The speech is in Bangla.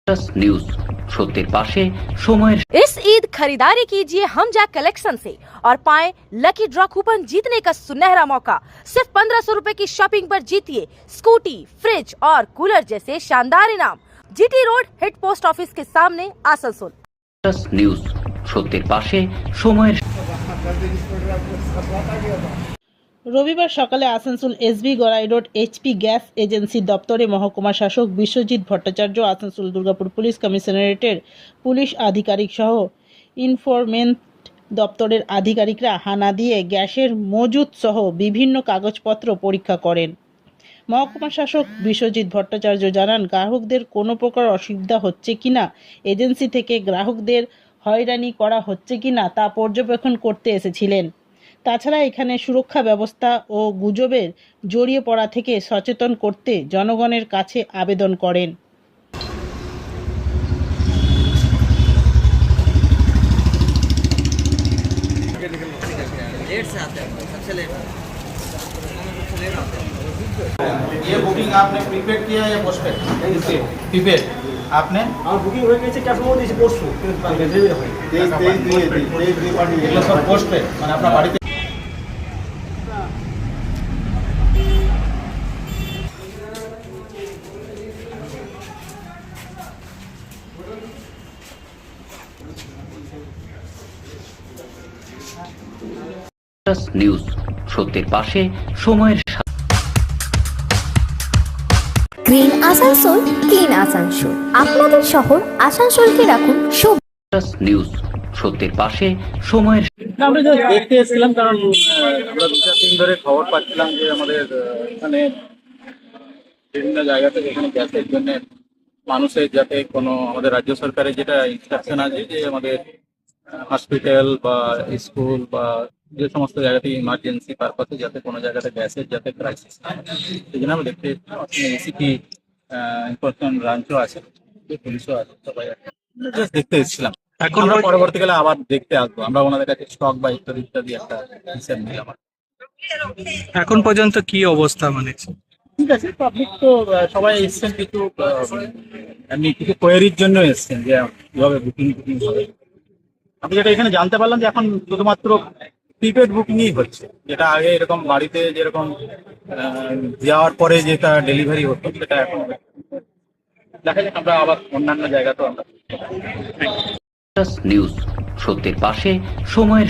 न्यूज সত্যের পাশে সময়ের। इस ईद खरीदारी कीजिए हम जैक कलेक्शन से और पाएं लकी ड्रॉ कूपन जीतने का सुनहरा मौका। सिर्फ 1500 रुपए की शॉपिंग पर जीतिए स्कूटी, फ्रिज और कूलर जैसे शानदार इनाम। GT road head post office के सामने आसनसोल। न्यूज সত্যের পাশে সময়ের। রবিবার সকালে Asansol SB Gorai road HP gas agency দপ্তরে মহকুমা শাসক বিশ্বজিৎ ভট্টাচার্য, আসানসোল দুর্গাপুর পুলিশ কমিশনারেটের পুলিশ আধিকারিক সহ ইনফরমেন্ট দপ্তরের আধিকারিকরা হানা দিয়ে গ্যাসের মজুত সহ বিভিন্ন কাগজপত্র পরীক্ষা করেন। মহকুমা শাসক বিশ্বজিৎ ভট্টাচার্য জানান, গ্রাহকদের কোনো প্রকার অসুবিধা হচ্ছে কিনা, এজেন্সি থেকে গ্রাহকদের হয়রানি করা হচ্ছে কিনা তা পর্যবেক্ষণ করতে এসেছিলেন। তাছাড়া এখানে সুরক্ষা ব্যবস্থা ও গুজবের জড়িয়ে পড়া থেকে সচেতন করতে জনগণের কাছে আবেদন করেন। ये बुकिंग आपने प्रीपेड किया या पोस्टपेड? प्रीपेड आपने আমার বুকিং হয়ে গেছে, ক্যাশ মেমো দিয়েছি পরশু, কিন্তু ডেলিভারি হয়নি। এগুলো সব পোস্টপেড, মানে আপনার বাড়িতে নিউজ সত্যের পাশে সময়ের। Green Asansol, clean Asansol. আপনাদের শহর আসানসোলকে রাখুন নিউজ সত্যের পাশে সময়ের। আমরা জাস্ট দেখতে এসেছিলাম, কারণ আমরা দু চার দিন ধরে খবর পাচ্ছিলাম যে আমাদের এখানে বিভিন্ন জায়গা থেকে এখানে গ্যাসের জন্য মানুষের যাতে কোনো, আমাদের রাজ্য সরকারের যেটা ইনস্ট্রাকশন আছে যে আমাদের হসপিটাল বা স্কুল বা যে সমস্ত জায়গাতে ইমার্জেন্সি পারপাসে যাতে কোনো জায়গাতে গ্যাসের যাতে ক্রাইসিস না হয়, সেই জন্য আমরা দেখতে এসিপি এনফোর্সমেন্ট ব্রাঞ্চও আছে, পুলিশও আছে, সবাই জাস্ট দেখতে এসেছিলাম। এখন আমরা পরবর্তীকালে আবার দেখতে আসবো, আমরা ওনাদের কাছে স্টক বা ইত্যাদি ইত্যাদি একটা হিসাব নিই আমার। এখন পর্যন্ত কি অবস্থা, মানে ঠিক আছে, পাবলিক তো সবাই এসছেন কিছু এমনি কিছু কোয়েরির জন্য এসছেন যে কিভাবে বুকিং হবে। আমি যেটা এখানে জানতে পারলাম যে এখন শুধুমাত্র প্রিপেড বুকিংই হচ্ছে, যেটা আগে এরকম বাড়িতে যেরকম যাওয়ার পরে যেটা ডেলিভারি হতো সেটা এখন দেখা যাক, আমরা আবার অন্যান্য জায়গাতেও আমরা। নিউজ সত্যের পাশে সময়ের।